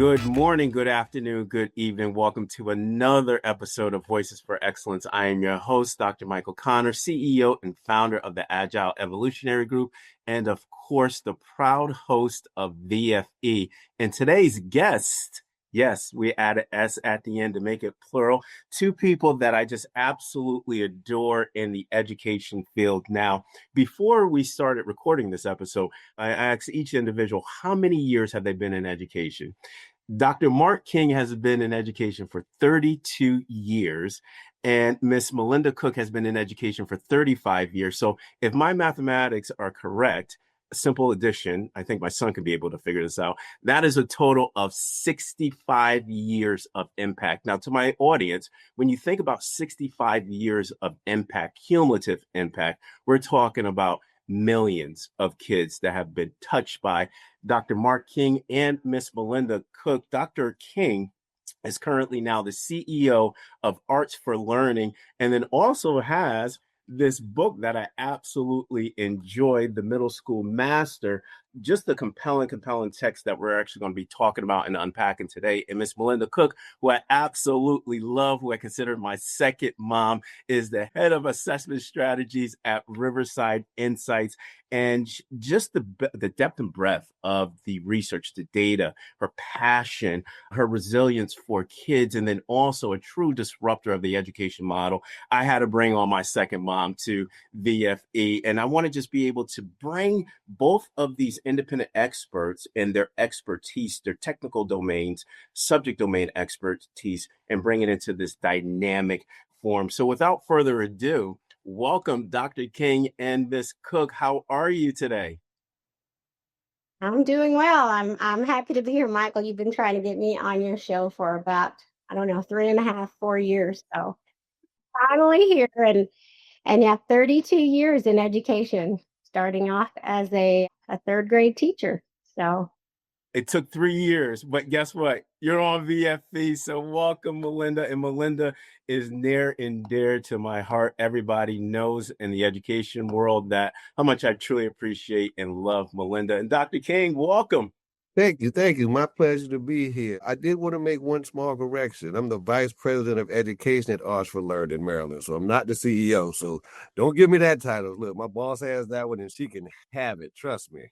Good morning, good afternoon, good evening. Welcome to another episode of Voices for Excellence. I am your host, Dr. Michael Connor, CEO and founder of the Agile Evolutionary Group, and of course, the proud host of VFE. And today's guest, yes, we added S at the end to make it plural, two people that I just absolutely adore in the education field. Now, before we started recording this episode, I asked each individual, how many years have they been in education? Dr. Mark King has been in education for 32 years, and Miss Melinda Cook has been in education for 35 years. So if my mathematics are correct, simple addition, I think my son could be able to figure this out. That is a total of 65 years of impact. Now, to my audience, when you think about 65 years of impact, cumulative impact, we're talking about millions of kids that have been touched by Dr. Mark King and Miss Melinda Cook. Dr. King is currently now the CEO of Arts for Learning, and then also has this book that I absolutely enjoyed, The Middle School Master, just the compelling text that we're actually going to be talking about and unpacking today. And Miss Melinda Cook, who I absolutely love, who I consider my second mom, is the head of assessment strategies at Riverside Insights. And just the depth and breadth of the research, the data, her passion, her resilience for kids, and then also a true disruptor of the education model. I had to bring on my second mom to VFE. And I want to just be able to bring both of these independent experts and their expertise, their technical domains, subject domain expertise, and bring it into this dynamic form. So without further ado, welcome, Dr. King and Miss Cook. How are you today? I'm doing well. I'm happy to be here, Michael. You've been trying to get me on your show for about, I don't know, 3.5, 4 years. So finally here, and yeah, 32 years in education, starting off as a third grade teacher. So it took 3 years, but guess what? You're on VFE. So welcome, Melinda. And Melinda is near and dear to my heart. Everybody knows in the education world that how much I truly appreciate and love Melinda. And Dr. King, welcome. Thank you. Thank you. My pleasure to be here. I did want to make one small correction. I'm the Vice President of Education at Arts for Learning in Maryland, so I'm not the CEO. So don't give me that title. Look, my boss has that one, and she can have it. Trust me.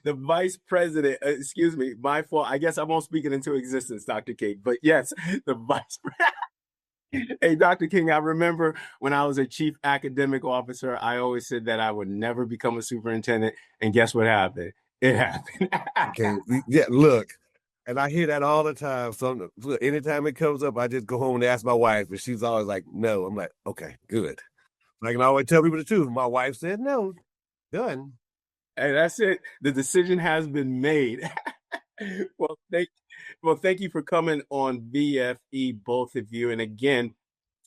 The vice president, excuse me, my fault. I guess I won't speak it into existence, Dr. King. But yes, the vice president. Hey, Dr. King, I remember when I was a chief academic officer, I always said that I would never become a superintendent. And guess what happened? It happened. Okay. Yeah, look, and I hear that all the time. So anytime it comes up, I just go home and ask my wife, and she's always like, no. I'm like, okay, good. I can always tell people the truth. My wife said no. Done. Hey, that's it. The decision has been made. well, thank you for coming on VFE, both of you. And again,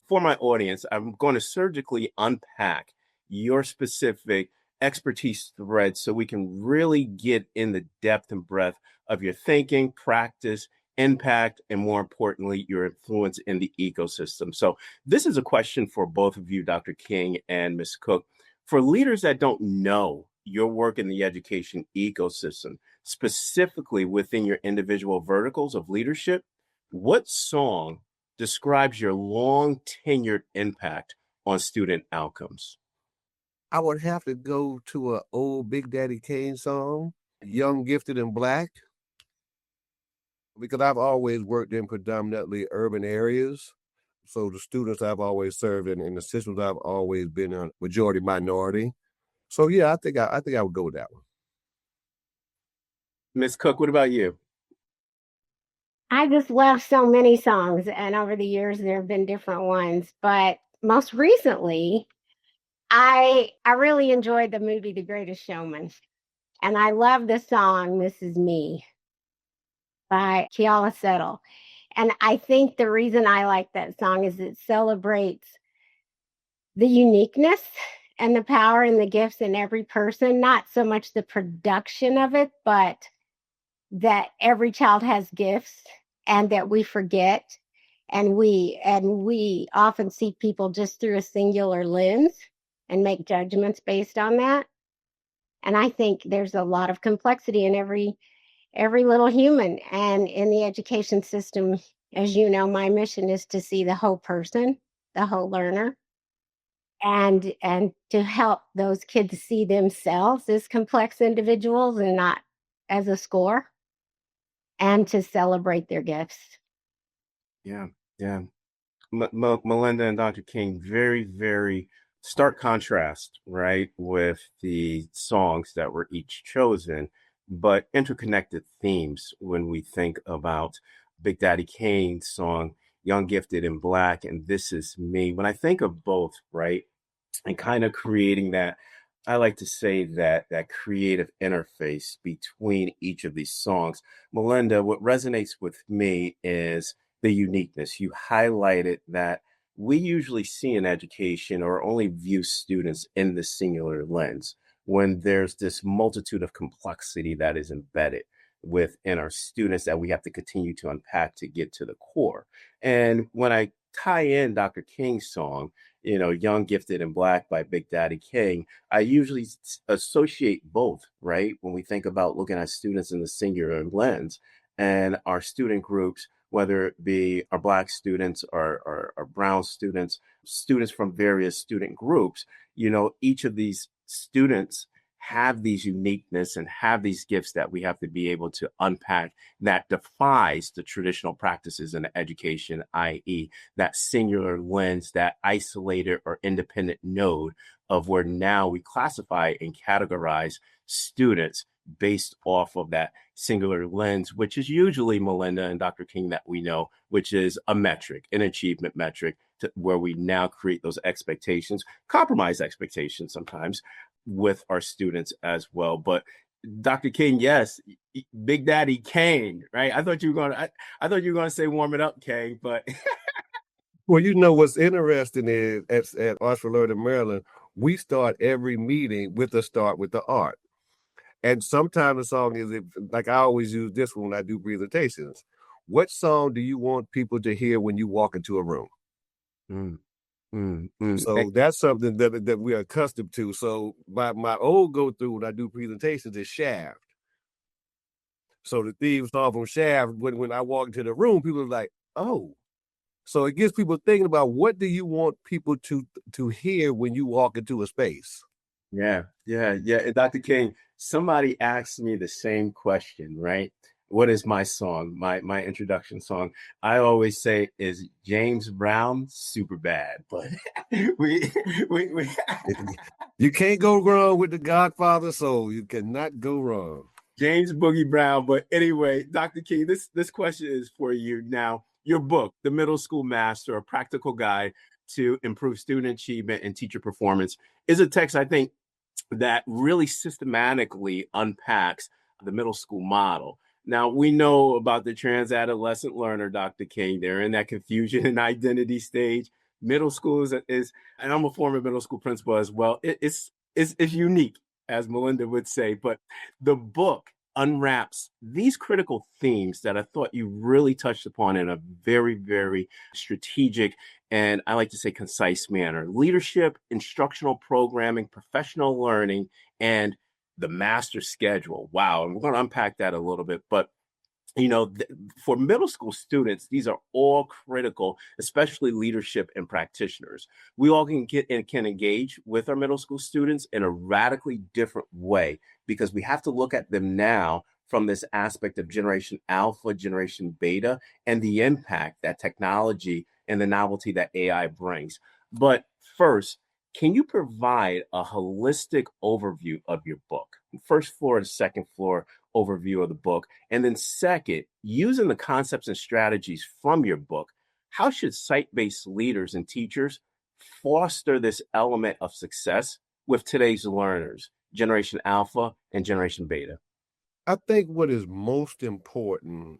for my audience, I'm going to surgically unpack your specific expertise threads so we can really get in the depth and breadth of your thinking, practice, impact, and more importantly, your influence in the ecosystem. So this is a question for both of you, Dr. King and Ms. Cook. For leaders that don't know your work in the education ecosystem, specifically within your individual verticals of leadership, what song describes your long tenured impact on student outcomes? I would have to go to an old Big Daddy Kane song, Young, Gifted, and Black, because I've always worked in predominantly urban areas. So the students I've always served in the systems I've always been a majority minority. So yeah, I think I would go with that one. Ms. Cook, what about you? I just love so many songs, and over the years there have been different ones. But most recently, I really enjoyed the movie The Greatest Showman, and I love the song "This Is Me" by Keala Settle. And I think the reason I like that song is it celebrates the uniqueness and the power and the gifts in every person, not so much the production of it, but that every child has gifts and that we forget. And we often see people just through a singular lens and make judgments based on that. And I think there's a lot of complexity in every little human. And in the education system, as you know, my mission is to see the whole person, the whole learner, and to help those kids see themselves as complex individuals and not as a score, and to celebrate their gifts. Yeah, yeah. Melinda and Dr. King, very, very stark contrast, right, with the songs that were each chosen, but interconnected themes when we think about Big Daddy Kane's song, Young, Gifted, and Black, and This Is Me. When I think of both, right, and kind of creating that, I like to say that creative interface between each of these songs. Melinda, what resonates with me is the uniqueness. You highlighted that we usually see in education or only view students in the singular lens when there's this multitude of complexity that is embedded within our students that we have to continue to unpack to get to the core. And when I tie in Dr. King's song, Young, Gifted, and Black by Big Daddy King, I usually associate both, right? When we think about looking at students in the singular lens and our student groups, whether it be our Black students or brown students, students from various student groups, each of these students have these uniqueness and have these gifts that we have to be able to unpack that defies the traditional practices in education, i.e., that singular lens, that isolated or independent node of where now we classify and categorize students based off of that singular lens, which is usually, Melinda and Dr. King, that we know, which is a metric, an achievement metric, where we now create those expectations, compromise expectations sometimes with our students as well. But Dr. King, yes, Big Daddy Kane, right? I thought you were going to say warm it up, Kane, but Well, what's interesting is at Arts for Learning Maryland, we start every meeting with a start with the art. And sometimes the song is, like I always use this one when I do presentations. What song do you want people to hear when you walk into a room? Mm, mm, mm. So that's something that we're accustomed to. So my old go-through when I do presentations is Shaft. So the theme song from Shaft, when I walk into the room, people are like, oh. So it gets people thinking about, what do you want people to hear when you walk into a space? Yeah. And Dr. King, somebody asked me the same question, right? What is my song, my introduction song? I always say is James Brown, Super Bad, but we we You can't go wrong with the Godfather, so you cannot go wrong. James Boogie Brown. But anyway, Dr. King, this question is for you now. Your book, The Middle School Master, a practical guide to improve student achievement and teacher performance, is a text I think that really systematically unpacks the middle school model. Now, we know about the trans-adolescent learner, Dr. King. They're in that confusion and identity stage. Middle school is, and I'm a former middle school principal as well. It's unique, as Melinda would say, but the book unwraps these critical themes that I thought you really touched upon in a very, very strategic and I like to say concise manner. Leadership, instructional programming, professional learning, and the master schedule. Wow. And we're going to unpack that a little bit. But for middle school students, these are all critical, especially leadership and practitioners. We all can engage with our middle school students in a radically different way because we have to look at them now from this aspect of generation alpha, generation beta, and the impact that technology and the novelty that AI brings. But first, can you provide a holistic overview of your book? First floor to second floor overview of the book. And then second, using the concepts and strategies from your book, how should site-based leaders and teachers foster this element of success with today's learners, Generation Alpha and Generation Beta? I think what is most important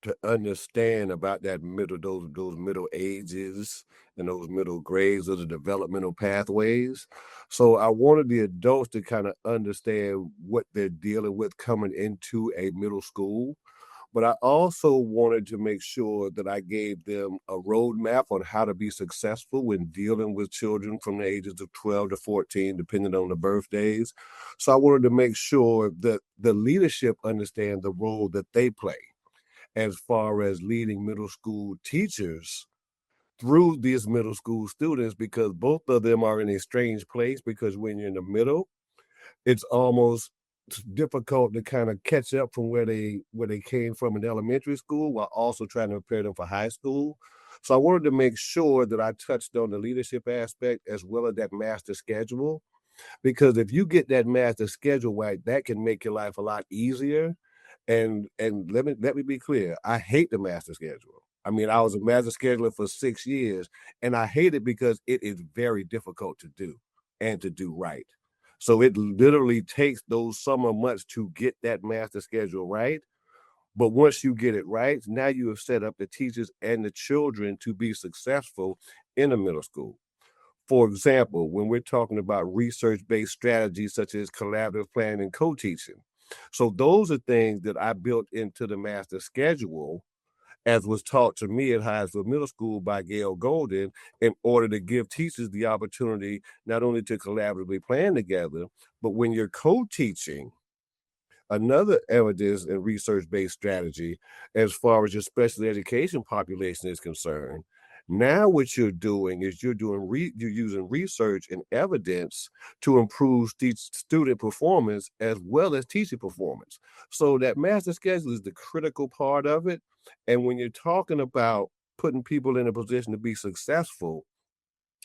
to understand about that those middle ages and those middle grades, those are developmental pathways. So I wanted the adults to kind of understand what they're dealing with coming into a middle school. But I also wanted to make sure that I gave them a roadmap on how to be successful when dealing with children from the ages of 12 to 14, depending on the birthdays. So I wanted to make sure that the leadership understand the role that they play as far as leading middle school teachers through these middle school students, because both of them are in a strange place, because when you're in the middle, it's almost difficult to kind of catch up from where they came from in elementary school while also trying to prepare them for high school. So I wanted to make sure that I touched on the leadership aspect as well as that master schedule, because if you get that master schedule right, that can make your life a lot easier. And let me be clear, I hate the master schedule. I mean, I was a master scheduler for 6 years, and I hate it because it is very difficult to do and to do right. So it literally takes those summer months to get that master schedule right. But once you get it right, now you have set up the teachers and the children to be successful in the middle school. For example, when we're talking about research-based strategies such as collaborative planning and co-teaching. So those are things that I built into the master schedule, as was taught to me at Hinesville Middle School by Gail Golden, in order to give teachers the opportunity not only to collaboratively plan together, but when you're co-teaching, another evidence and research-based strategy as far as your special education population is concerned. Now what you're doing is you're using research and evidence to improve student performance as well as teacher performance. So that master schedule is the critical part of it. And when you're talking about putting people in a position to be successful,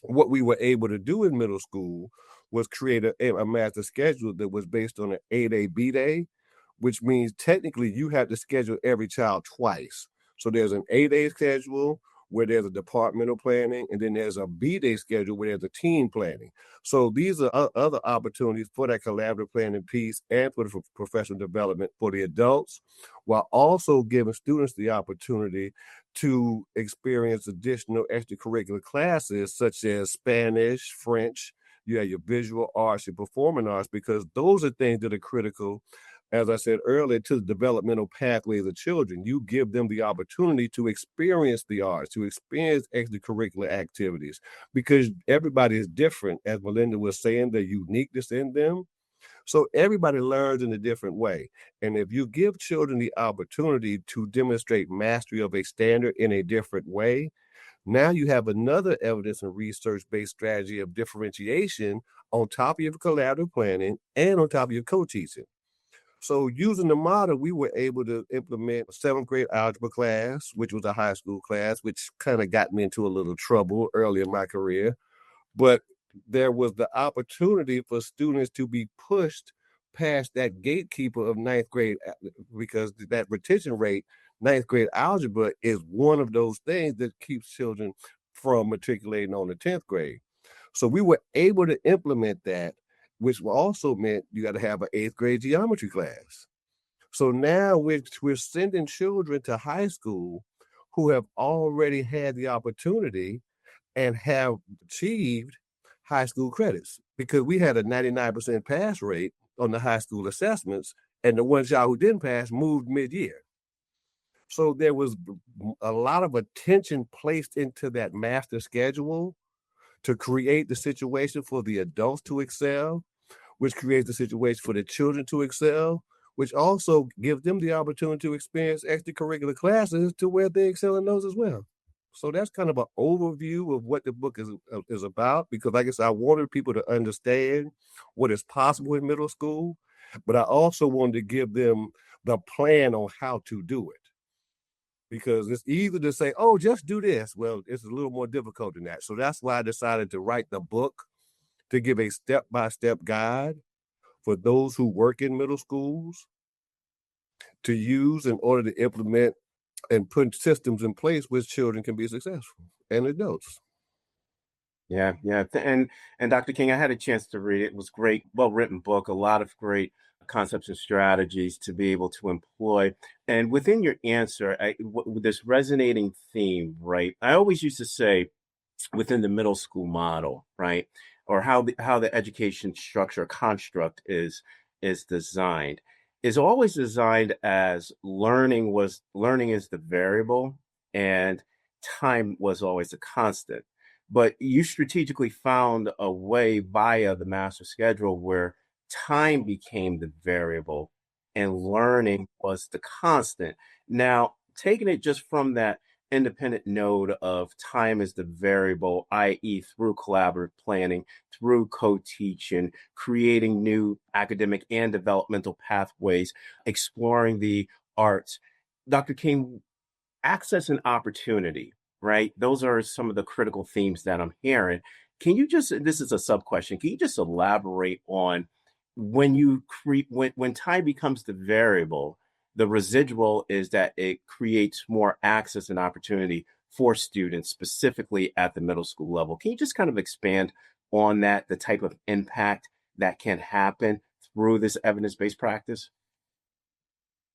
what we were able to do in middle school was create a master schedule that was based on an 8A B-Day, which means technically you have to schedule every child twice. So there's an 8A schedule where there's a departmental planning, and then there's a B-Day schedule where there's a team planning. So these are other opportunities for that collaborative planning piece and for the professional development for the adults, while also giving students the opportunity to experience additional extracurricular classes such as Spanish, French, you have your visual arts, your performing arts, because those are things that are critical, as I said earlier, to the developmental pathways of children. You give them the opportunity to experience the arts, to experience extracurricular activities, because everybody is different. As Melinda was saying, the uniqueness in them. So everybody learns in a different way. And if you give children the opportunity to demonstrate mastery of a standard in a different way, now you have another evidence and research-based strategy of differentiation on top of your collaborative planning and on top of your co-teaching. So using the model, we were able to implement a 7th grade algebra class, which was a high school class, which kind of got me into a little trouble early in my career. But there was the opportunity for students to be pushed past that gatekeeper of 9th grade, because that retention rate, 9th grade algebra is one of those things that keeps children from matriculating on the 10th grade. So we were able to implement that, which also meant you got to have an 8th grade geometry class. So now we're sending children to high school who have already had the opportunity and have achieved high school credits, because we had a 99% pass rate on the high school assessments, and the one child who didn't pass moved mid-year. So there was a lot of attention placed into that master schedule to create the situation for the adults to excel, which creates the situation for the children to excel, which also gives them the opportunity to experience extracurricular classes to where they excel in those as well. So that's kind of an overview of what the book is about, because like I said, I wanted people to understand what is possible in middle school, but I also wanted to give them the plan on how to do it. Because it's easy to say, oh, just do this. Well, it's a little more difficult than that. So that's why I decided to write the book, to give a step-by-step guide for those who work in middle schools to use in order to implement and put systems in place which children can be successful, and adults. Yeah, yeah. And Dr. King, I had a chance to read it. It was great, well-written book, a lot of great concepts and strategies to be able to employ. And within your answer, with this resonating theme, right? I always used to say within the middle school model, right? Or how the education structure construct is designed. is always designed as learning is the variable and time was always a constant. But you strategically found a way via the master schedule where time became the variable and learning was the constant. Now, taking it just from that independent node of time as the variable, i.e., through collaborative planning, through co teaching, creating new academic and developmental pathways, exploring the arts. Dr. King, access and opportunity, right? Those are some of the critical themes that I'm hearing. Can you just, this is a sub question, can you just elaborate on when you create, when time becomes the variable, the residual is that it creates more access and opportunity for students, specifically at the middle school level. Can you just kind of expand on that, the type of impact that can happen through this evidence-based practice?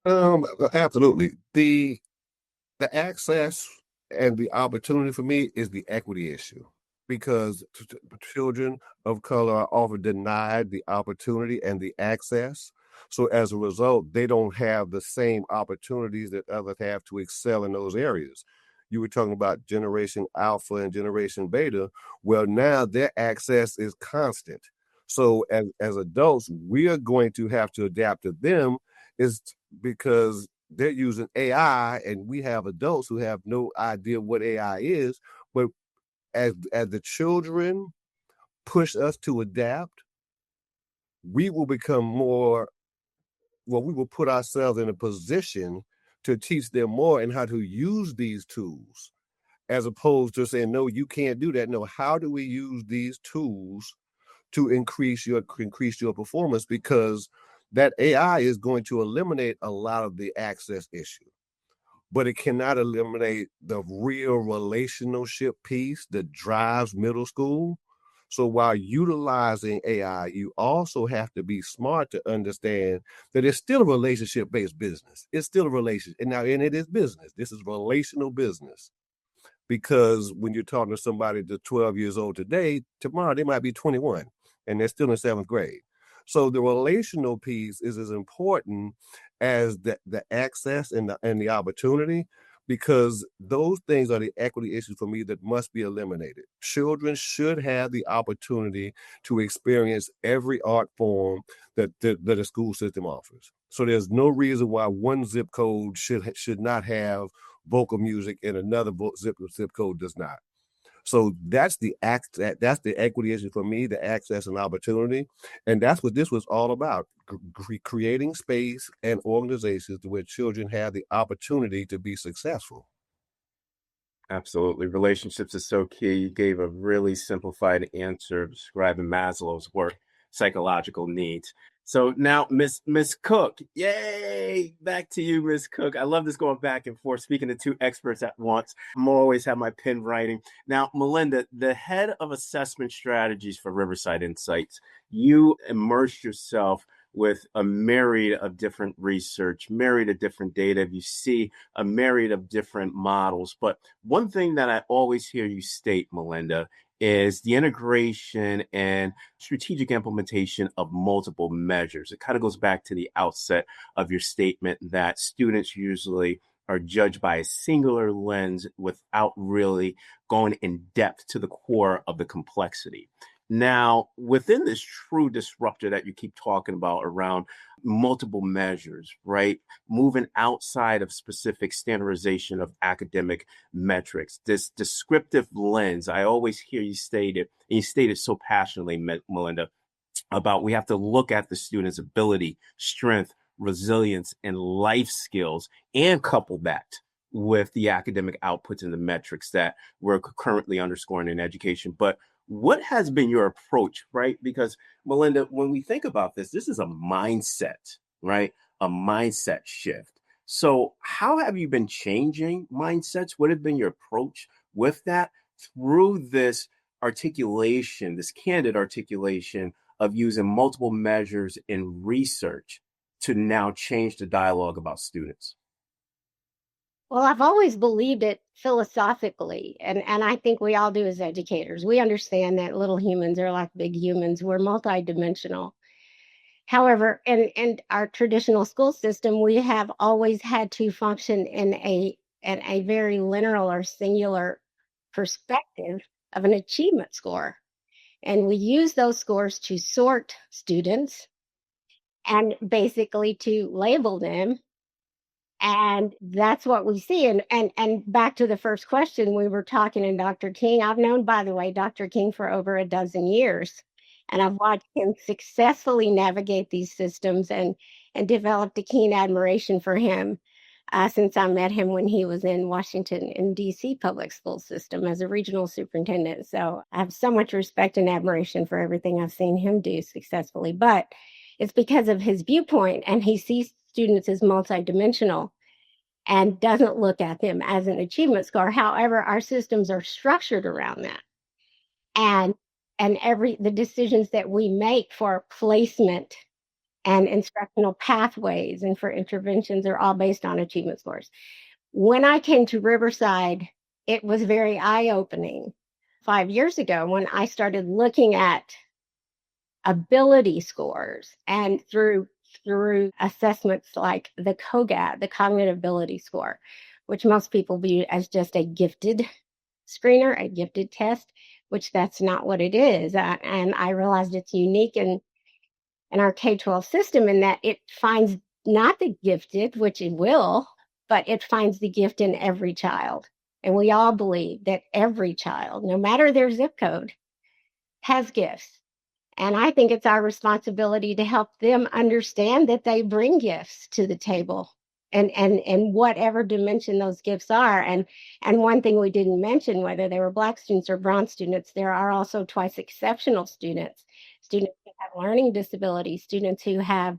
Absolutely. The access and the opportunity for me is the equity issue because children of color are often denied the opportunity and the access. So as a result, they don't have the same opportunities that others have to excel in those areas. You were talking about Generation Alpha and Generation Beta. Well, now their access is constant. So as adults, we are going to have to adapt to them is because they're using AI and we have adults who have no idea what AI is. But as the children push us to adapt, we will become more, well, we will put ourselves in a position to teach them more and how to use these tools, as opposed to saying, no, you can't do that. No, how do we use these tools to increase your performance? Because that AI is going to eliminate a lot of the access issue, but it cannot eliminate the real relationship piece that drives middle school. So while utilizing AI, you also have to be smart to understand that it's still a relationship-based business. It's still a relation. And it is business. This is relational business. Because when you're talking to somebody that's 12 years old today, tomorrow they might be 21 and they're still in seventh grade. So the relational piece is as important as the access and the opportunity, because those things are the equity issues for me that must be eliminated. Children should have the opportunity to experience every art form that a school system offers. So there's no reason why one zip code should not have vocal music and another zip code does not. So that's the equity issue for me, the access and opportunity. And that's what this was all about, creating space and organizations where children have the opportunity to be successful. Absolutely. Relationships is so key. You gave a really simplified answer describing Maslow's work, psychological needs. So now, Miss Cook, yay! Back to you, Miss Cook. I love this going back and forth, speaking to two experts at once. I'm always have my pen writing. Now, Melinda, the head of assessment strategies for Riverside Insights, you immerse yourself with a myriad of different research, myriad of different data. You see a myriad of different models. But one thing that I always hear you state, Melinda, is the integration and strategic implementation of multiple measures. It kind of goes back to the outset of your statement that students usually are judged by a singular lens without really going in depth to the core of the complexity. Now, within this true disruptor that you keep talking about around multiple measures, right? Moving outside of specific standardization of academic metrics, this descriptive lens, I always hear you state it, and you state it so passionately, Melinda, about we have to look at the student's ability, strength, resilience, and life skills, and couple that with the academic outputs and the metrics that we're currently underscoring in education. But what has been your approach, right? Because Melinda, when we think about this, this is a mindset, right? A mindset shift. So, how have you been changing mindsets? What has been your approach with that through this articulation, this candid articulation of using multiple measures in research to now change the dialogue about students? Well, I've always believed it philosophically, and I think we all do as educators. We understand that little humans are like big humans. We're multidimensional. However, in our traditional school system, we have always had to function in a very linear or singular perspective of an achievement score. And we use those scores to sort students and basically to label them. And that's what we see. And back to the first question, we were talking to Dr. King. I've known, by the way, Dr. King for over a dozen years. And I've watched him successfully navigate these systems and developed a keen admiration for him since I met him when he was in Washington in DC public school system as a regional superintendent. So I have so much respect and admiration for everything I've seen him do successfully. But it's because of his viewpoint, and he sees students as multidimensional and doesn't look at them as an achievement score. However, our systems are structured around that. And the decisions that we make for placement and instructional pathways and for interventions are all based on achievement scores. When I came to Riverside, it was very eye-opening 5 years ago when I started looking at ability scores, and through assessments like the COGAT, the cognitive ability score, which most people view as just a gifted screener, a gifted test, which that's not what it is. And I realized it's unique in our K-12 system in that it finds not the gifted, which it will, but it finds the gift in every child. And we all believe that every child, no matter their zip code, has gifts. And I think it's our responsibility to help them understand that they bring gifts to the table and whatever dimension those gifts are. And one thing we didn't mention, whether they were Black students or Brown students, there are also twice exceptional students, students who have learning disabilities, students who have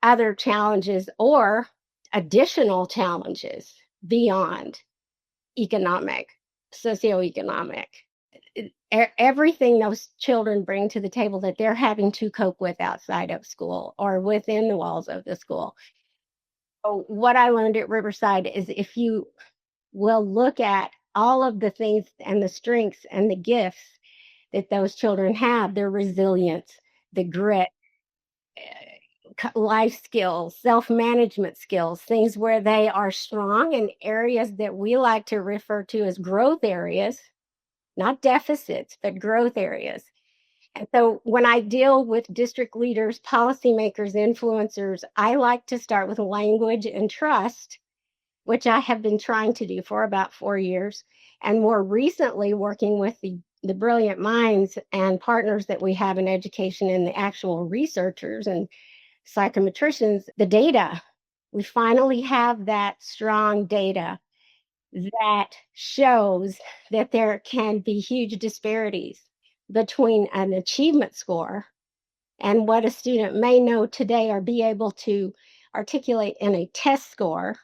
other challenges or additional challenges beyond economic, socioeconomic. Everything those children bring to the table that they're having to cope with outside of school or within the walls of the school. So what I learned at Riverside is if you will look at all of the things and the strengths and the gifts that those children have, their resilience, the grit, life skills, self-management skills, things where they are strong in areas that we like to refer to as growth areas, not deficits, but growth areas. And so when I deal with district leaders, policymakers, influencers, I like to start with language and trust, which I have been trying to do for about 4 years. And more recently, working with the brilliant minds and partners that we have in education and the actual researchers and psychometricians, the data. We finally have that strong data that shows that there can be huge disparities between an achievement score and what a student may know today or be able to articulate in a test score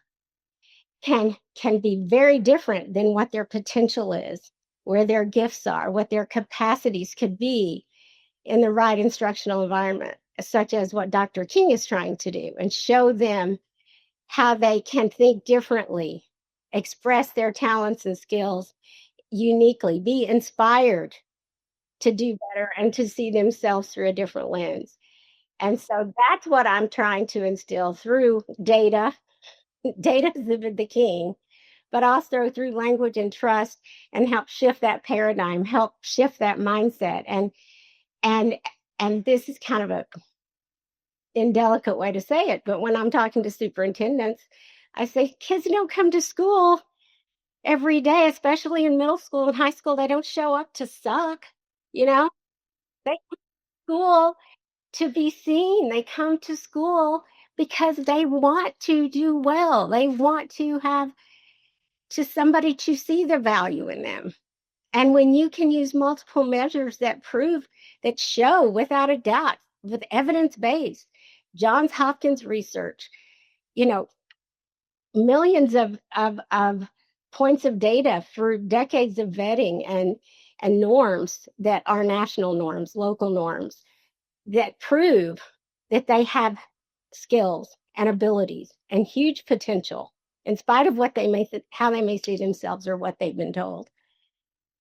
can be very different than what their potential is, where their gifts are, what their capacities could be in the right instructional environment, such as what Dr. King is trying to do, and show them how they can think differently, express their talents and skills uniquely, be inspired to do better and to see themselves through a different lens. And so that's what I'm trying to instill through data. Data is the king, but also through language and trust, and help shift that paradigm, help shift that mindset. And this is kind of a indelicate way to say it, but when I'm talking to superintendents, I say kids don't come to school every day, especially in middle school and high school. They don't show up to suck, you know. They come to school to be seen. They come to school because they want to do well. They want to have somebody to see the value in them. And when you can use multiple measures that prove, that show without a doubt, with evidence-based, Johns Hopkins research, millions of points of data through decades of vetting and norms that are national norms, local norms, that prove that they have skills and abilities and huge potential in spite of what how they may see themselves or what they've been told.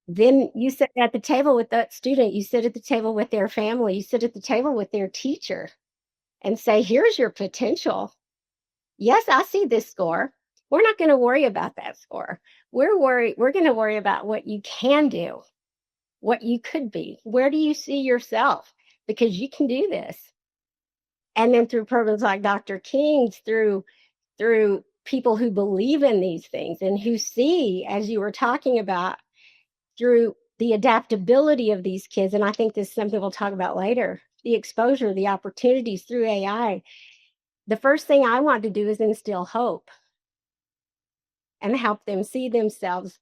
Then you sit at the table with that student, you sit at the table with their family, you sit at the table with their teacher, and say, here's your potential. Yes, I see this score. We're not going to worry about that score. We're going to worry about what you can do, what you could be. Where do you see yourself? Because you can do this. And then through programs like Dr. King's, through people who believe in these things and who see, as you were talking about, through the adaptability of these kids. And I think this is something we'll talk about later, the exposure, the opportunities through AI. The first thing I want to do is instill hope and help them see themselves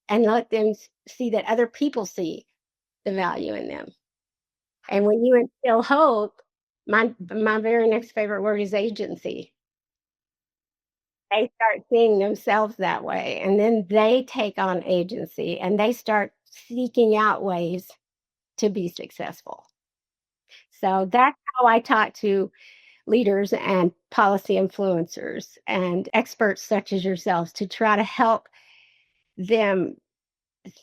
and let them see that other people see the value in them. And when you instill hope, my very next favorite word is agency. They start seeing themselves that way, and then they take on agency and they start seeking out ways to be successful. So that's how I talk to leaders and policy influencers and experts such as yourselves to try to help them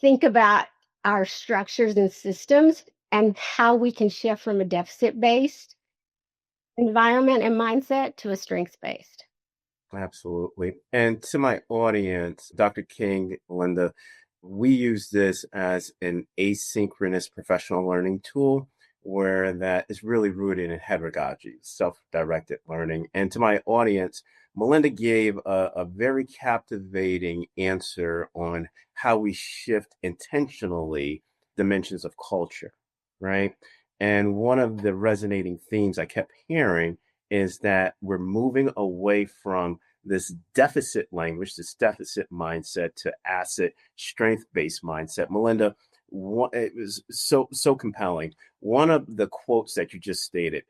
think about our structures and systems and how we can shift from a deficit-based environment and mindset to a strengths-based. Absolutely. And to my audience, Dr. King, Melinda, we use this as an asynchronous professional learning tool where that is really rooted in pedagogy, self-directed learning. And to my audience, Melinda gave a very captivating answer on how we shift intentionally dimensions of culture, right? And one of the resonating themes I kept hearing is that we're moving away from this deficit language, this deficit mindset to asset strength-based mindset. Melinda, it was so compelling. One of the quotes that you just stated,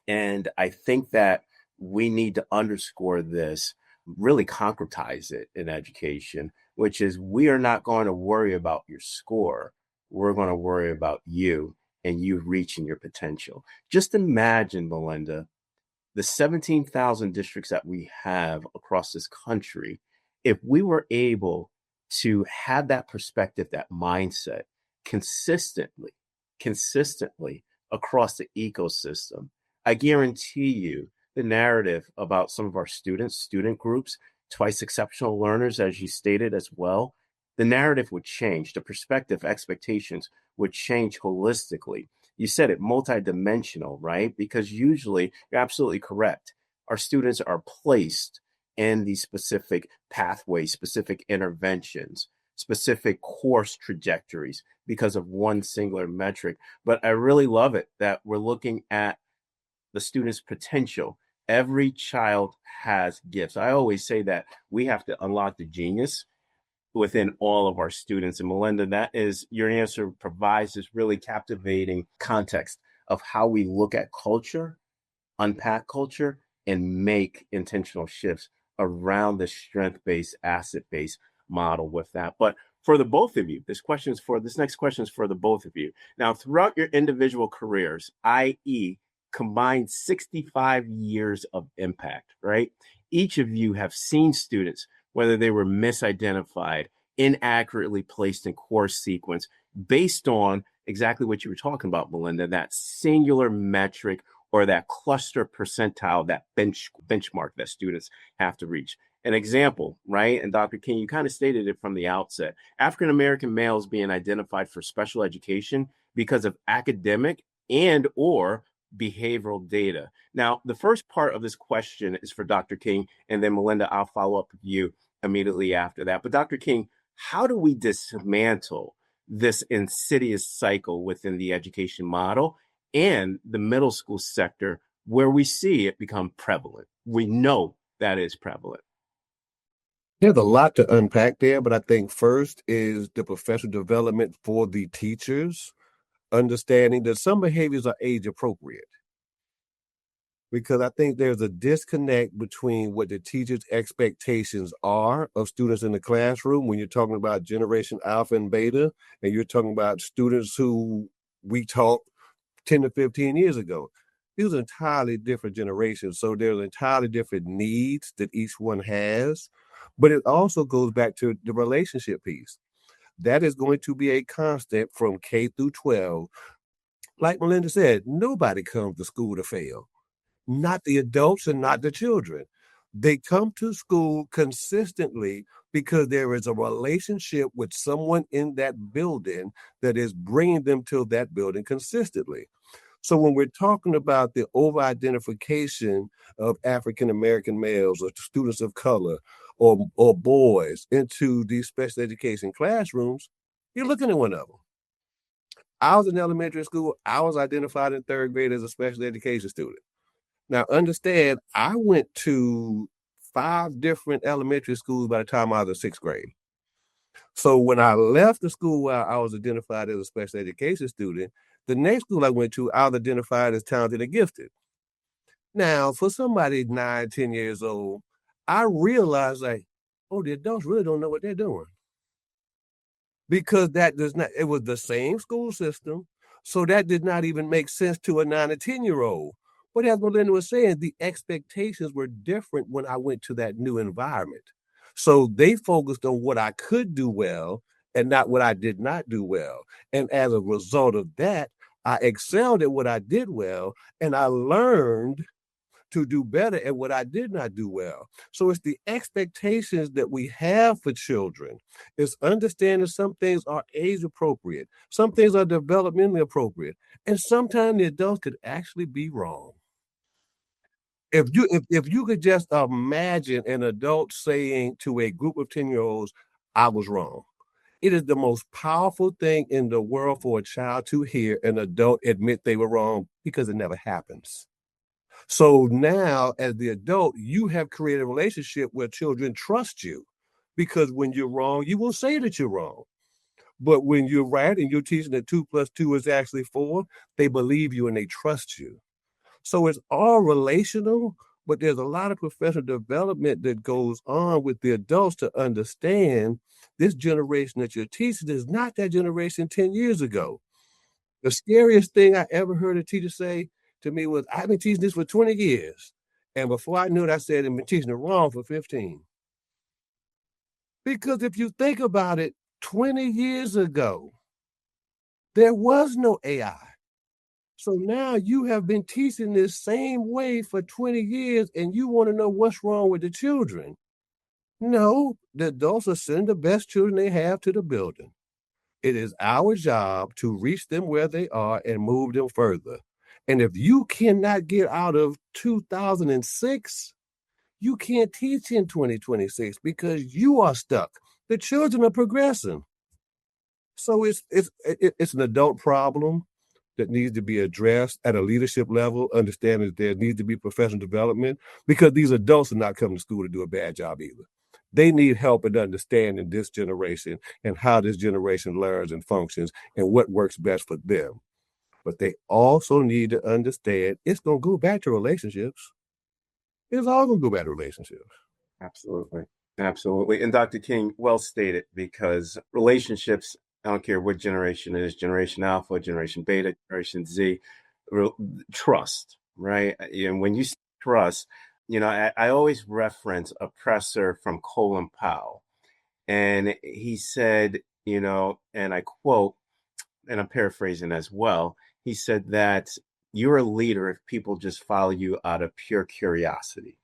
and I think that we need to underscore this, really concretize it in education, which is we are not going to worry about your score. We're going to worry about you and you reaching your potential. Just imagine, Melinda, the 17,000 districts that we have across this country, if we were able to have that perspective, that mindset consistently across the ecosystem, I guarantee you the narrative about some of our students, student groups, twice exceptional learners, as you stated as well, the narrative would change. The perspective, expectations would change holistically. You said it, multidimensional, right? Because usually, you're absolutely correct. Our students are placed in these specific pathways, specific interventions, specific course trajectories because of one singular metric. But I really love it that we're looking at the student's potential. Every child has gifts. I always say that we have to unlock the genius within all of our students. And Melinda, that is your answer provides this really captivating context of how we look at culture, unpack culture, and make intentional shifts around the strength-based, asset-based model with that. But for the both of you, this next question is for the both of you. Now, throughout your individual careers, i.e., combined 65 years of impact, right? Each of you have seen students, whether they were misidentified, inaccurately placed in course sequence, based on exactly what you were talking about, Melinda, that singular metric or that cluster percentile, that benchmark that students have to reach. An example, right? And Dr. King, you kind of stated it from the outset. African-American males being identified for special education because of academic and or behavioral data. Now, the first part of this question is for Dr. King, and then Melinda, I'll follow up with you immediately after that. But Dr. King, how do we dismantle this insidious cycle within the education model and the middle school sector where we see it become prevalent? We know that is prevalent. There's a lot to unpack there, but I think first is the professional development for the teachers, understanding that some behaviors are age appropriate. Because I think there's a disconnect between what the teacher's expectations are of students in the classroom when you're talking about Generation Alpha and Beta, and you're talking about students who we taught 10 to 15 years ago. These are entirely different generations. So there's entirely different needs that each one has. But it also goes back to the relationship piece. That is going to be a constant from K through 12. Like Melinda said, nobody comes to school to fail. not the adults and not the children. They come to school consistently because there is a relationship with someone in that building that is bringing them to that building consistently. So when we're talking about the over-identification of African-American males or students of color or boys into these special education classrooms, you're looking at one of them. I was in elementary school. I was identified in third grade as a special education student. Now, understand, I went to 5 different elementary schools by the time I was in sixth grade. So when I left the school where I was identified as a special education student, the next school I went to, I was identified as talented and gifted. Now, for somebody 9, 10 years old, I realized like, oh, the adults really don't know what they're doing. Because that does not, it was the same school system. So that did not even make sense to a 9 or 10-year-old. But as Melinda was saying, the expectations were different when I went to that new environment. So they focused on what I could do well and not what I did not do well. And as a result of that, I excelled at what I did well, and I learned to do better at what I did not do well. So it's the expectations that we have for children. It's understanding some things are age appropriate, some things are developmentally appropriate, and sometimes the adults could actually be wrong. If you could just imagine an adult saying to a group of 10-year-olds, I was wrong. It is the most powerful thing in the world for a child to hear an adult admit they were wrong, because it never happens. So now, as the adult, you have created a relationship where children trust you, because when you're wrong, you will say that you're wrong. But when you're right and you're teaching that 2 + 2 is actually 4, they believe you and they trust you. So it's all relational, but there's a lot of professional development that goes on with the adults to understand this generation that you're teaching is not that generation 10 years ago. The scariest thing I ever heard a teacher say to me was, I've been teaching this for 20 years. And before I knew it, I said, I've been teaching it wrong for 15. Because if you think about it, 20 years ago, there was no AI. So now you have been teaching this same way for 20 years, and you want to know what's wrong with the children. No, the adults are sending the best children they have to the building. It is our job to reach them where they are and move them further. And if you cannot get out of 2006, you can't teach in 2026 because you are stuck. The children are progressing. So it's an adult problem that needs to be addressed at a leadership level, understanding that there needs to be professional development, because these adults are not coming to school to do a bad job either. They need help in understanding this generation and how this generation learns and functions and what works best for them. But they also need to understand it's going to go back to relationships. It's all going to go back to relationships. Absolutely. Absolutely. And Dr. King, well stated, because relationships, I don't care what generation it is, Generation Alpha, Generation Beta, Generation Z, trust, right? And when you say trust, I always reference a presser from Colin Powell. And he said, and I quote, and I'm paraphrasing as well, he said that you're a leader if people just follow you out of pure curiosity.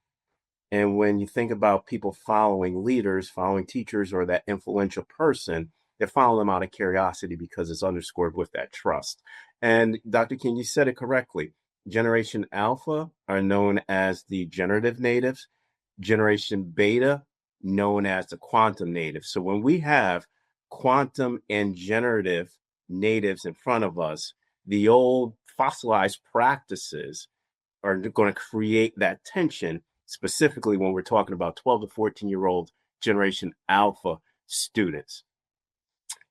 And when you think about people following leaders, following teachers, or that influential person, they follow them out of curiosity because it's underscored with that trust. And Dr. King, you said it correctly. Generation Alpha are known as the generative natives. Generation Beta, known as the quantum natives. So when we have quantum and generative natives in front of us, the old fossilized practices are going to create that tension, specifically when we're talking about 12 to 14-year-old Generation Alpha students.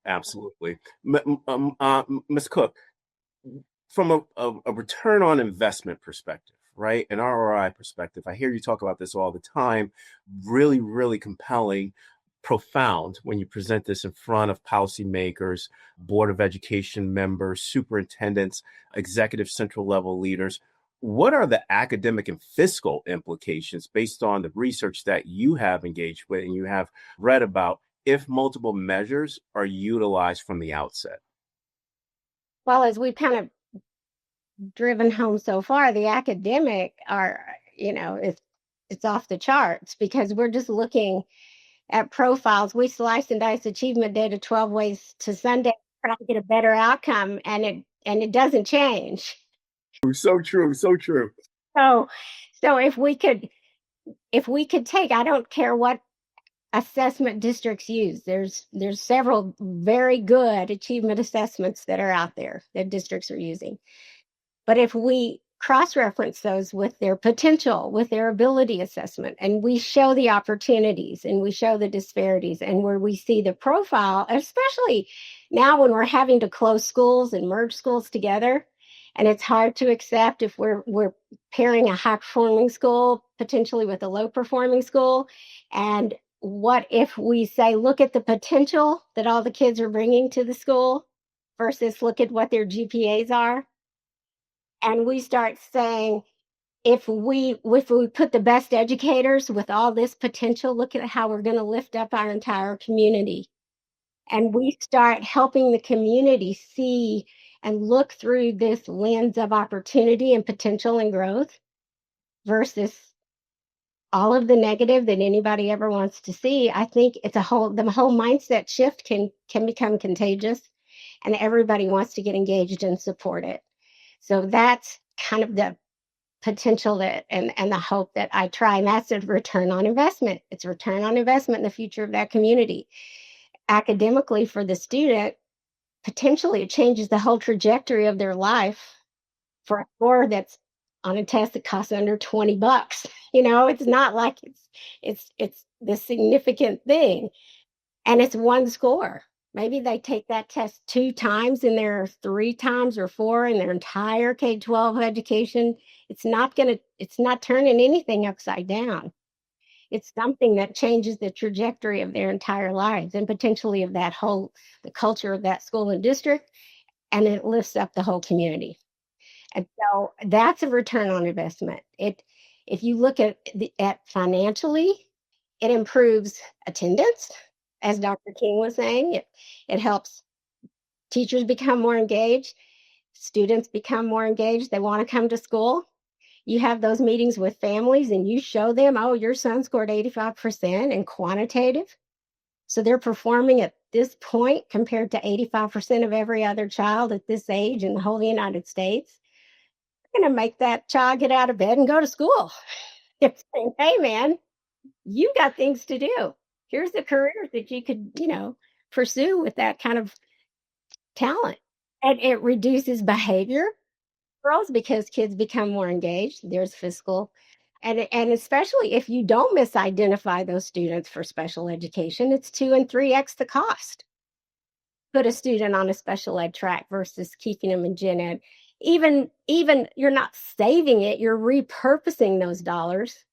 Absolutely. Ms. Cook, from a return on investment perspective, right? An ROI perspective, I hear you talk about this all the time. Really, really compelling, profound when you present this in front of policymakers, Board of Education members, superintendents, executive central level leaders. What are the academic and fiscal implications based on the research that you have engaged with and you have read about if multiple measures are utilized from the outset? Well, as we kind of driven home so far. The academic are, it's off the charts because we're just looking at profiles. We slice and dice achievement data 12 ways to Sunday, try to get a better outcome, and it doesn't change. So true, so true. So if we could take, I don't care what assessment districts use. There's several very good achievement assessments that are out there that districts are using. But if we cross-reference those with their potential, with their ability assessment, and we show the opportunities and we show the disparities, and where we see the profile, especially now when we're having to close schools and merge schools together, and it's hard to accept if we're pairing a high-performing school potentially with a low-performing school. And what if we say, look at the potential that all the kids are bringing to the school versus look at what their GPAs are? And we start saying, if we put the best educators with all this potential, look at how we're going to lift up our entire community. And we start helping the community see and look through this lens of opportunity and potential and growth versus all of the negative that anybody ever wants to see. I think the whole mindset shift can become contagious, and everybody wants to get engaged and support it. So that's kind of the potential and the hope that I try. And that's a return on investment. It's a return on investment in the future of that community. Academically, for the student, potentially it changes the whole trajectory of their life for a score that's on a test that costs under $20. It's not like it's this significant thing. And it's one score. Maybe they take that test 2 times and there are 3 times or 4 in their entire K-12 education. It's not turning anything upside down. It's something that changes the trajectory of their entire lives and potentially of the culture of that school and district, and it lifts up the whole community. And so that's a return on investment. If you look at financially, it improves attendance, as Dr. King was saying. It helps teachers become more engaged, students become more engaged. They want to come to school. You have those meetings with families and you show them, oh, your son scored 85% in quantitative. So they're performing at this point compared to 85% of every other child at this age in the whole United States. They're going to make that child get out of bed and go to school. They're saying, hey, man, you got things to do. Here's the careers that you could, pursue with that kind of talent. And it reduces behavior girls because kids become more engaged. There's fiscal. And especially if you don't misidentify those students for special education, it's 2 and 3x the cost. Put a student on a special ed track versus keeping them in gen ed. Even you're not saving it, you're repurposing those dollars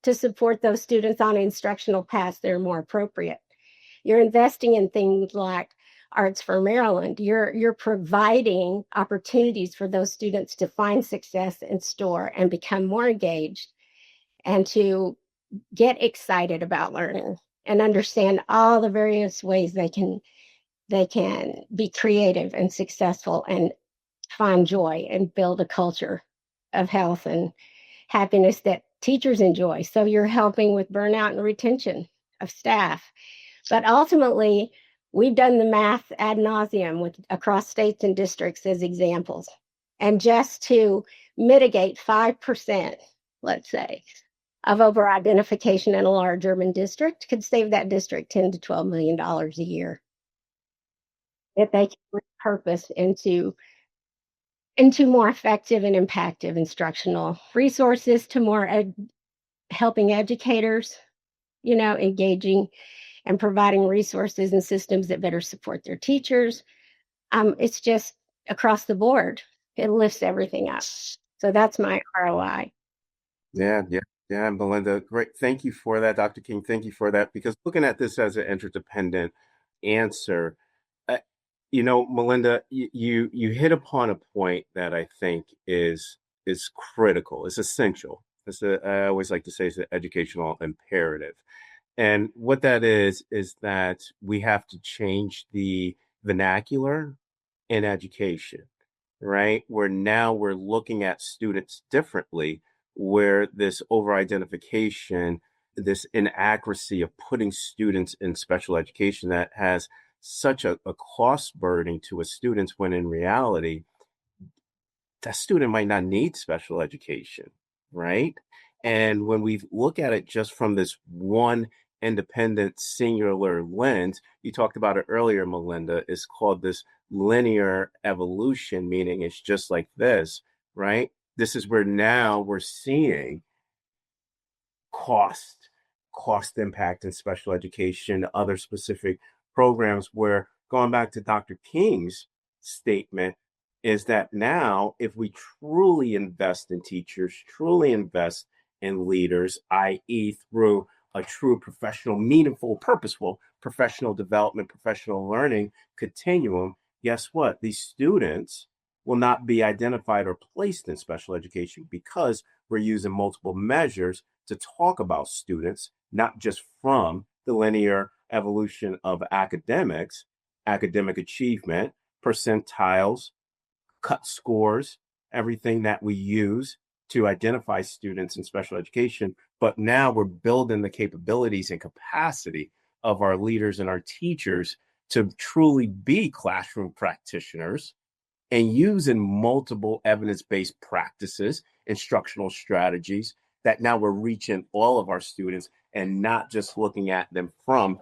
to support those students on instructional paths that are more appropriate. You're investing in things like Arts for Maryland. You're providing opportunities for those students to find success in store and become more engaged and to get excited about learning and understand all the various ways they can be creative and successful and find joy and build a culture of health and happiness that teachers enjoy. So you're helping with burnout and retention of staff. But ultimately, we've done the math ad nauseum across states and districts as examples. And just to mitigate 5%, let's say, of over-identification in a large urban district could save that district $10 to $12 million a year that they can repurpose into more effective and impactful instructional resources, to more helping educators, engaging and providing resources and systems that better support their teachers. It's just across the board. It lifts everything up. So that's my ROI. Yeah, Melinda, great. Thank you for that, Dr. King. Thank you for that, because looking at this as an interdependent answer, uh, Melinda, you hit upon a point that I think is critical. It's essential. I always like to say it's an educational imperative. And what that is that we have to change the vernacular in education. right? Where now we're looking at students differently, where this over-identification, this inaccuracy of putting students in special education that has such a cost burden to a student when in reality, that student might not need special education, right? And when we look at it just from this one independent singular lens, you talked about it earlier, Melinda, it's called this linear evolution, meaning it's just like this, right? This is where now we're seeing cost, cost impact in special education, other specific programs where going back to Dr. King's statement is that now if we truly invest in teachers, truly invest in leaders, i.e. through a true professional, meaningful, purposeful professional development, professional learning continuum, guess what? These students will not be identified or placed in special education because we're using multiple measures to talk about students, not just from the linear evolution of academics, academic achievement, percentiles, cut scores, everything that we use to identify students in special education. But now we're building the capabilities and capacity of our leaders and our teachers to truly be classroom practitioners and using multiple evidence-based practices, instructional strategies that now we're reaching all of our students and not just looking at them from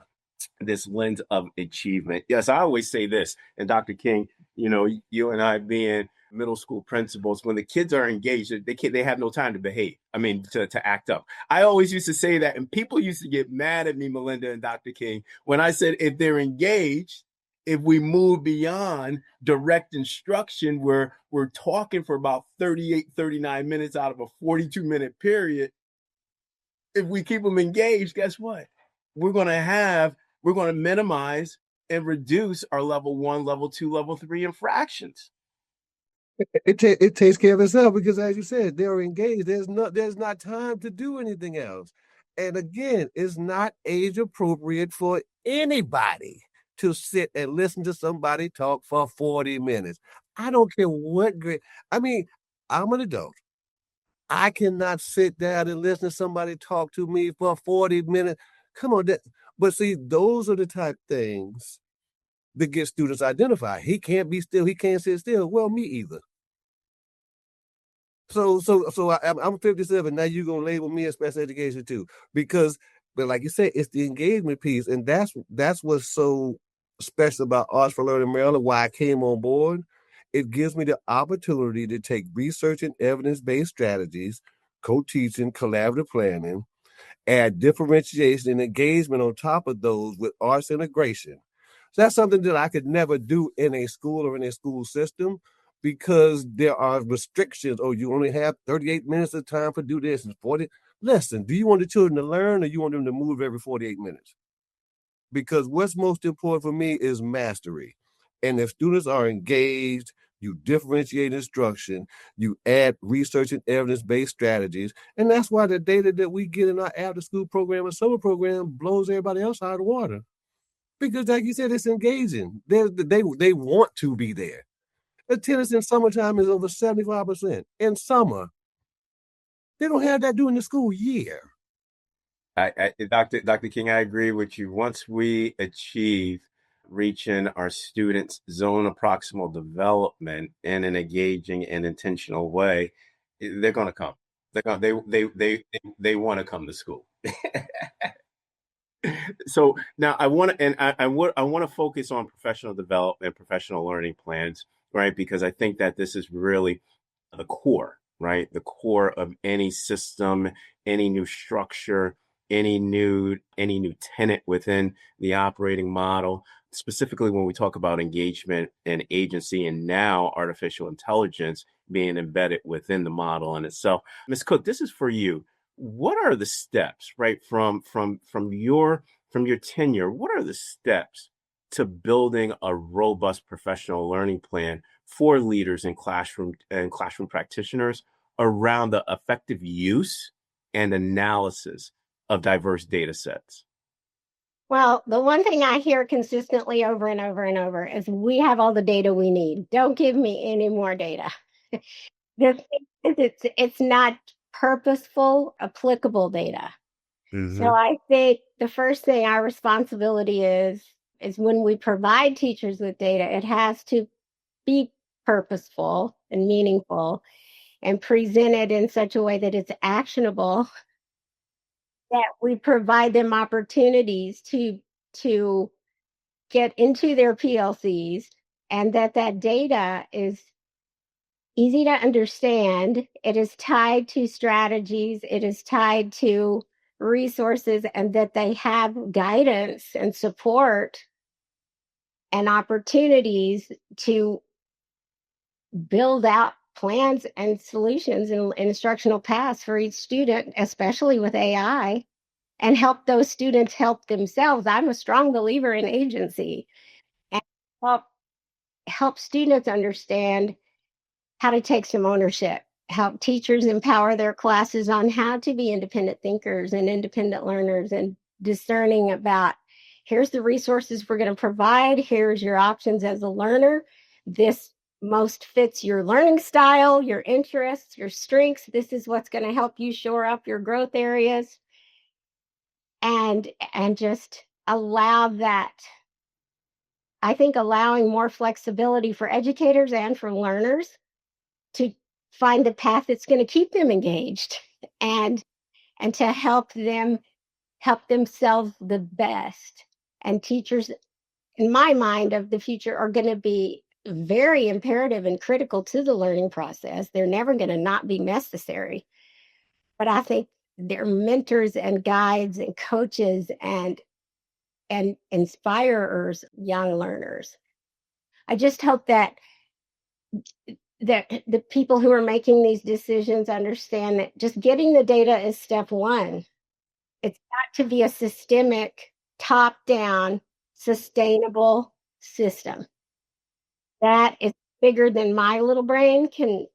this lens of achievement. Yes, I always say this, and Dr. King, you and I being middle school principals, when the kids are engaged, they have no time to behave. I mean, to act up. I always used to say that, and people used to get mad at me, Melinda and Dr. King, when I said if they're engaged, if we move beyond direct instruction where we're talking for about 38, 39 minutes out of a 42-minute period, if we keep them engaged, guess what? We're going to minimize and reduce our level 1, level 2, level 3 infractions. It takes care of itself because, as you said, they're engaged. There's not time to do anything else. And again, it's not age appropriate for anybody to sit and listen to somebody talk for 40 minutes. I don't care what grade. I mean, I'm an adult. I cannot sit down and listen to somebody talk to me for 40 minutes. Come on, but see, those are the type things that get students identified. He can't be still. He can't sit still. Well, me either. I'm 57. Now you're gonna label me as special education too, because, but like you said, it's the engagement piece, and that's what's so special about Arts for Learning Maryland. Why I came on board, it gives me the opportunity to take research and evidence-based strategies, co-teaching, collaborative planning, add differentiation and engagement on top of those with arts integration. So that's something that I could never do in a school or in a school system because there are restrictions. Oh, you only have 38 minutes of time to do this and 40. Listen, do you want the children to learn or you want them to move every 48 minutes? Because what's most important for me is mastery. And if students are engaged, you differentiate instruction, you add research and evidence-based strategies. And that's why the data that we get in our after-school program and summer program blows everybody else out of the water. Because like you said, it's engaging. They want to be there. Attendance in summertime is over 75%. In summer, they don't have that during the school year. Dr. King, I agree with you. Once we achieve reaching our students' zone of proximal development in an engaging and intentional way, they're going to come. They're going. They want to come to school. So now I want to, and I want to focus on professional development, professional learning plans, right? Because I think that this is really the core, right? The core of any system, any new structure, any new tenant within the operating model. Specifically, when we talk about engagement and agency, and now artificial intelligence being embedded within the model in itself. Ms. Cook, this is for you. What are the steps, right, from your tenure? What are the steps to building a robust professional learning plan for leaders and classroom practitioners around the effective use and analysis of diverse data sets? Well, the one thing I hear consistently over and over and over is we have all the data we need. Don't give me any more data. The thing is, it's not purposeful, applicable data. So Mm-hmm. I think the first thing our responsibility is when we provide teachers with data, it has to be purposeful and meaningful and presented in such a way that it's actionable, that we provide them opportunities to get into their PLCs, and that data is easy to understand. It is tied to strategies, it is tied to resources, and that they have guidance and support and opportunities to build out plans and solutions and instructional paths for each student, especially with AI, and help those students help themselves. I'm a strong believer in agency and help students understand how to take some ownership, help teachers empower their classes on how to be independent thinkers and independent learners and discerning about here's the resources we're going to provide, here's your options as a learner. This most fits your learning style, your interests, your strengths. This is what's going to help you shore up your growth areas and just allow that. I think allowing more flexibility for educators and for learners to find the path that's going to keep them engaged and and to help themselves the best. And teachers, in my mind, of the future are going to be very imperative and critical to the learning process. They're never going to not be necessary, but I think they're mentors and guides and coaches and inspirers young learners. I just hope that the people who are making these decisions understand that just getting the data is step one. It's got to be a systemic, top down, sustainable system that is bigger than my little brain can,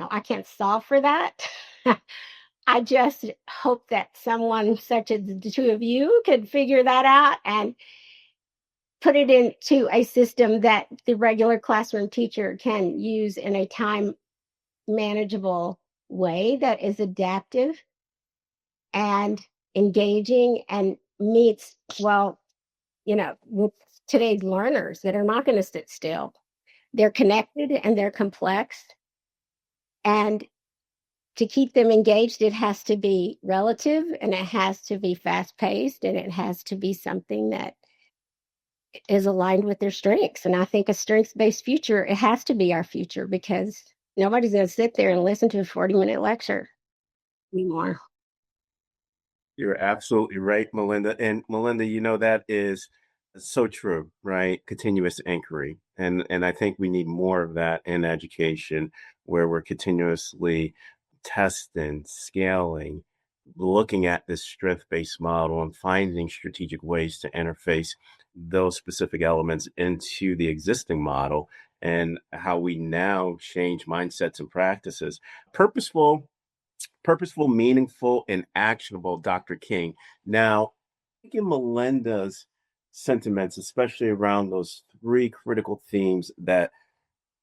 I can't solve for that. I just hope that someone such as the two of you could figure that out and put it into a system that the regular classroom teacher can use in a time manageable way that is adaptive and engaging and meets, well, with today's learners that are not going to sit still. They're connected and they're complex. And to keep them engaged, it has to be relative and it has to be fast paced and it has to be something that is aligned with their strengths. And I think a strengths based future, it has to be our future because nobody's going to sit there and listen to a 40-minute lecture anymore. You're absolutely right, Melinda. And Melinda, that is so true, right? Continuous inquiry. And I think we need more of that in education where we're continuously testing, scaling, looking at this strength-based model and finding strategic ways to interface those specific elements into the existing model and how we now change mindsets and practices. Purposeful, meaningful, and actionable, Dr. King. Now, in Melinda's sentiments, especially around those three critical themes that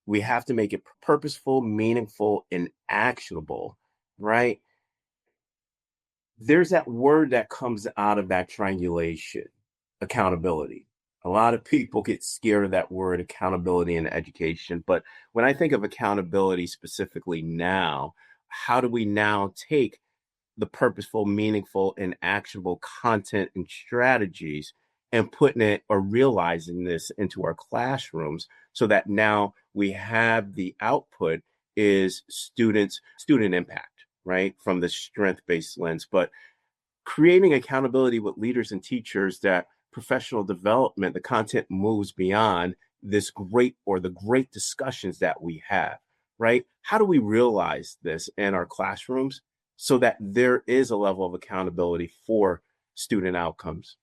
we have to make it purposeful, meaningful, and actionable, right? There's that word that comes out of that triangulation, accountability. A lot of people get scared of that word, accountability in education. But when I think of accountability specifically now, how do we now take the purposeful, meaningful, and actionable content and strategies and putting it or realizing this into our classrooms so that now we have the output is student impact, right? From the strength-based lens, but creating accountability with leaders and teachers that professional development, the content moves beyond this great or the great discussions that we have, right? How do we realize this in our classrooms so that there is a level of accountability for student outcomes?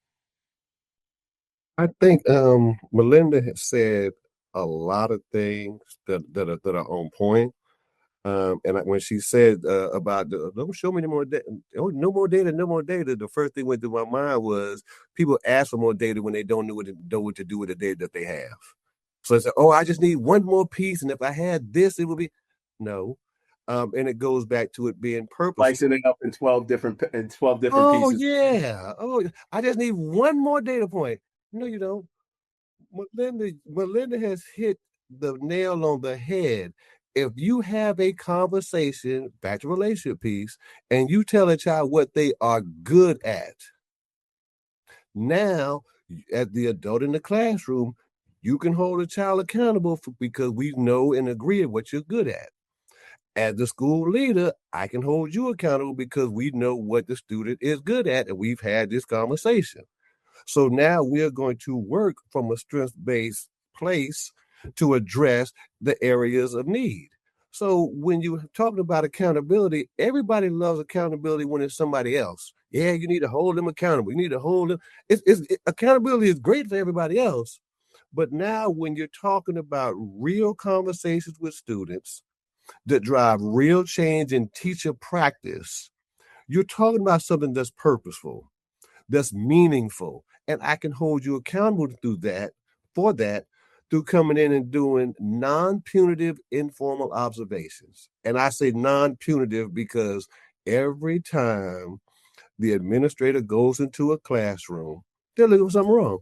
I think Melinda has said a lot of things that are on point. When she said about don't show me no more data, no more data, no more data, the first thing went through my mind was people ask for more data when they don't know what to do with the data that they have. So I said, oh, I just need one more piece, and if I had this, it would be no. And it goes back to it being purposeful. Slicing it up in 12 different Oh pieces. yeah. Oh, I just need one more data point. No, you don't. Melinda has hit the nail on the head. If you have a conversation, back to relationship piece, and you tell a child what they are good at, now as the adult in the classroom, you can hold a child accountable because we know and agree on what you're good at. As the school leader, I can hold you accountable because we know what the student is good at, and we've had this conversation. So now we're going to work from a strength-based place to address the areas of need. So when you're talking about accountability, everybody loves accountability when it's somebody else. Yeah, you need to hold them accountable. You need to hold them. Accountability is great for everybody else. But now when you're talking about real conversations with students that drive real change in teacher practice, you're talking about something that's purposeful, that's meaningful. And I can hold you accountable for that, through coming in and doing non-punitive informal observations. And I say non-punitive because every time the administrator goes into a classroom, they're looking for something wrong.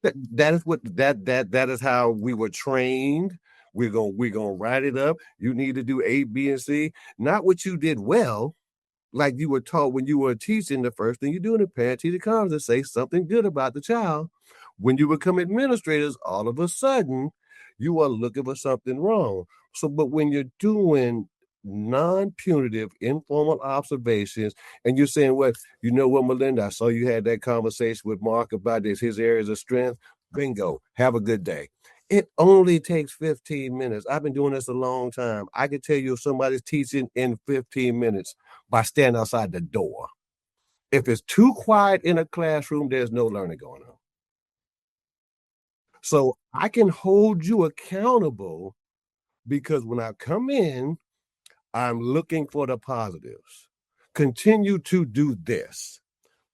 That is how we were trained. We're gonna write it up. You need to do A, B, and C. Not what you did well, like you were taught when you were teaching. The first thing you do in a parent-teacher conference is say something good about the child. When you become administrators, all of a sudden, you are looking for something wrong. So, but when you're doing non-punitive, informal observations, and you're saying, well, you know what, Melinda, I saw you had that conversation with Mark about his areas of strength. Bingo. Have a good day. It only takes 15 minutes. I've been doing this a long time. I can tell you if somebody's teaching in 15 minutes by standing outside the door. If it's too quiet in a classroom, there's no learning going on. So I can hold you accountable because when I come in, I'm looking for the positives. Continue to do this.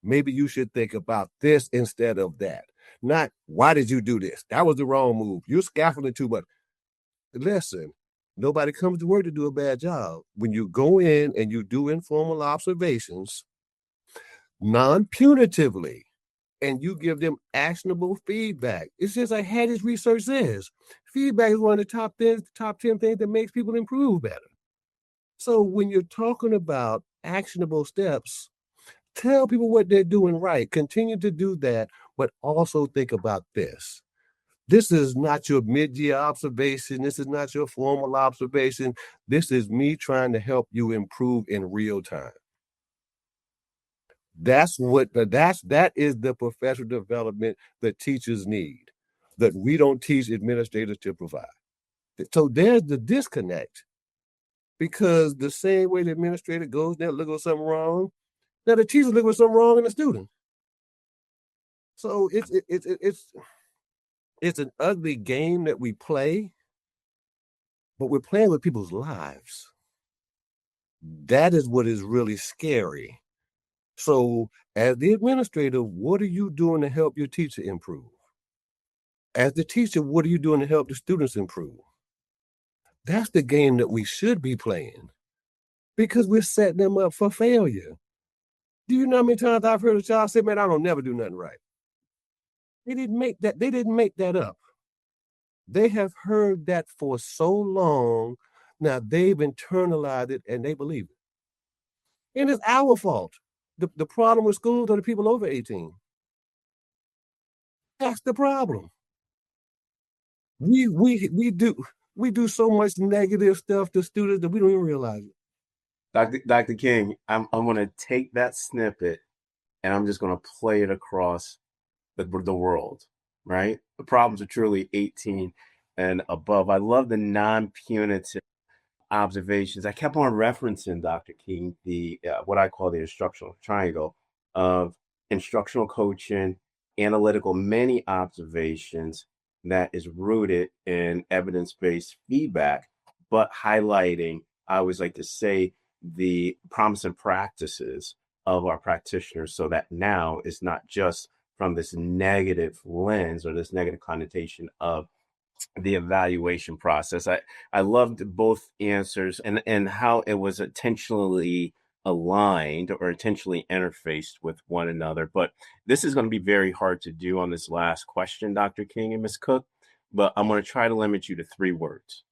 Maybe you should think about this instead of that. Not, why did you do this? That was the wrong move. You're scaffolding too much. Listen, nobody comes to work to do a bad job. When you go in and you do informal observations, non-punitively, and you give them actionable feedback. It's just like Hattie's research says. Feedback is one of the top 10 things that makes people improve better. So when you're talking about actionable steps, tell people what they're doing right. Continue to do that, but also think about this. This is not your mid-year observation. This is not your formal observation. This is me trying to help you improve in real time. That is the professional development that teachers need, that we don't teach administrators to provide. So there's the disconnect, because the same way the administrator goes there looking for something wrong, now the teacher looking for something wrong in the student. So it's an ugly game that we play, but we're playing with people's lives. That is what is really scary. So as the administrator, what are you doing to help your teacher improve? As the teacher, what are you doing to help the students improve? That's the game that we should be playing, because we're setting them up for failure. Do you know how many times I've heard a child say, man, I don't never do nothing right? They didn't make that up. They have heard that for so long. Now they've internalized it and they believe it. And it's our fault. The problem with schools are the people over 18. That's the problem. We do so much negative stuff to students that we don't even realize it. Dr. King, I'm going to take that snippet and I'm just going to play it across the world, right? The problems are truly 18 and above. I love the non-punitive observations. I kept on referencing, Dr. King, the what I call the instructional triangle of instructional coaching, analytical, many observations that is rooted in evidence-based feedback. but highlighting, I always like to say, the promise and practices of our practitioners, so that now it's not just from this negative lens or this negative connotation of the evaluation process. I loved both answers and how it was intentionally aligned or intentionally interfaced with one another. But this is going to be very hard to do on this last question, Dr. King and Ms. Cook. But I'm going to try to limit you to 3 words,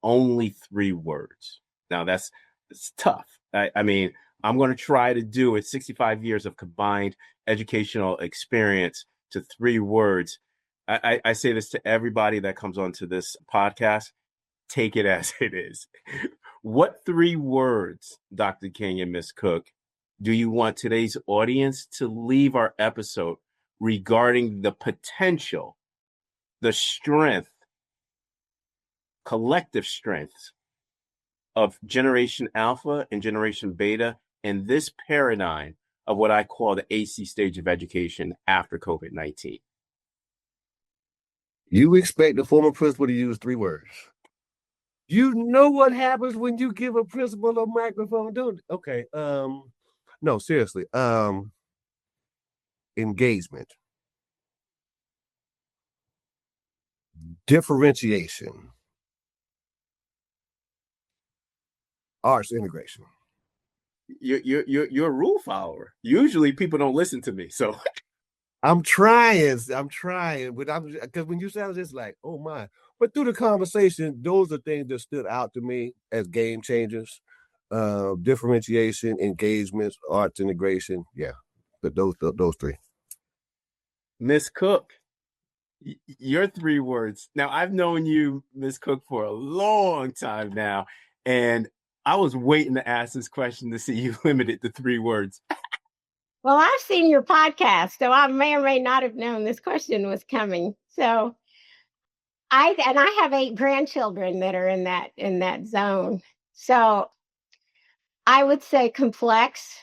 only 3 words. Now it's tough. I mean, I'm going to try to do it. 65 years of combined educational experience to 3 words. I say this to everybody that comes onto this podcast. Take it as it is. What 3 words, Dr. King and Ms. Cook, do you want today's audience to leave our episode regarding the potential, the strength, collective strengths of Generation Alpha and Generation Beta and this paradigm of what I call the AC stage of education after COVID-19? You expect the former principal to use 3 words. You know what happens when you give a principal a microphone, don't you? Okay. No, seriously. Engagement, differentiation, arts integration. You're a rule follower. Usually people don't listen to me, so I'm trying, but because when you sound just like, oh my, but through the conversation, those are things that stood out to me as game changers. Differentiation, engagements, arts integration. Yeah, but those 3. Miss Cook, your 3 words. Now, I've known you, Miss Cook, for a long time now, and I was waiting to ask this question to see you limited to 3 words. Well, I've seen your podcast, so I may or may not have known this question was coming. So I have 8 grandchildren that are in that zone. So I would say complex,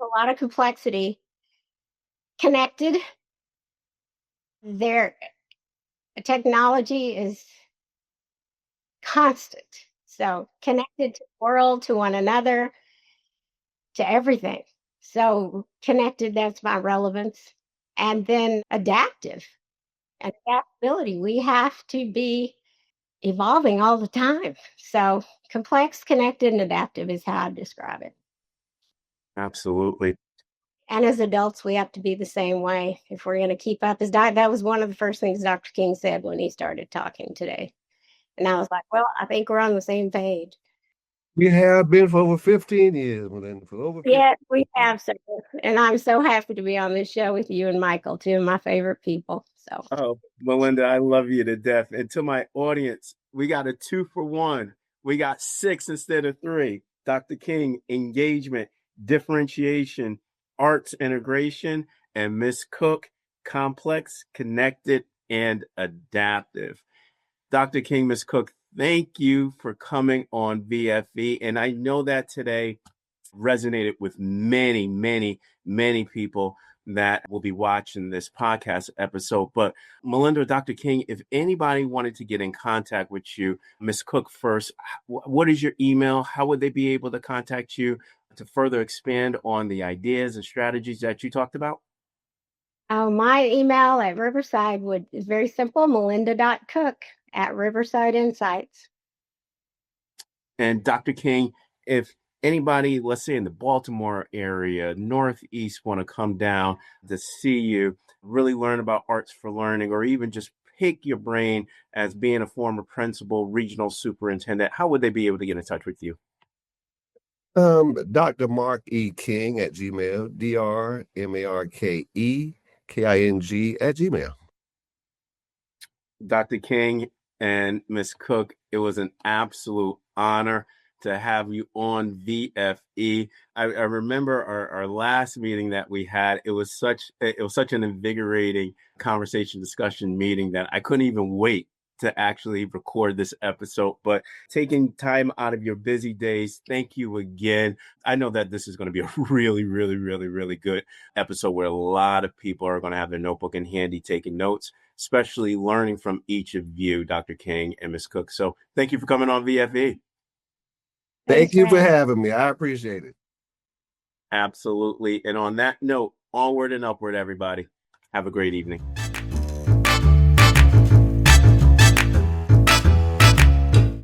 a lot of complexity, connected. Their technology is constant. So connected to the world, to one another, to everything. So connected, that's my relevance. And then adaptive and adaptability. We have to be evolving all the time. So complex, connected, and adaptive is how I describe it. Absolutely. And as adults, we have to be the same way if we're going to keep up. That was one of the first things Dr. King said when he started talking today. And I was like, well, I think we're on the same page. We have been for over 15 years, Melinda. For over 15 Yes, we have, sir. And I'm so happy to be on this show with you and Michael, two of my favorite people. So, Oh, Melinda, I love you to death. And to my audience, we got a 2-for-1. We got 6 instead of 3. Dr. King, engagement, differentiation, arts integration, and Miss Cook, complex, connected, and adaptive. Dr. King, Miss Cook, thank you for coming on VFE. And I know that today resonated with many, many, many people that will be watching this podcast episode. But Melinda, Dr. King, if anybody wanted to get in contact with you, Miss Cook first, what is your email? How would they be able to contact you to further expand on the ideas and strategies that you talked about? my email at Riverside is very simple, melinda.cook@Riverside Insights. And Dr. King, if anybody, let's say in the Baltimore area, Northeast, want to come down to see you, really learn about Arts for Learning, or even just pick your brain as being a former principal, regional superintendent, how would they be able to get in touch with you? Dr. Mark E. King at Gmail, DrMarkeKing@Gmail. Dr. King and Ms. Cook, it was an absolute honor to have you on VFE. I remember our last meeting that we had. It was such an invigorating conversation discussion meeting that I couldn't even wait to actually record this episode, but taking time out of your busy days, thank you again. I know that this is going to be a really, really, really, really good episode where a lot of people are going to have their notebook in handy taking notes, especially learning from each of you, Dr. King and Ms. Cook. So thank you for coming on VFE. Thank you for having me. I appreciate it. Absolutely. And on that note, onward and upward, everybody. Have a great evening.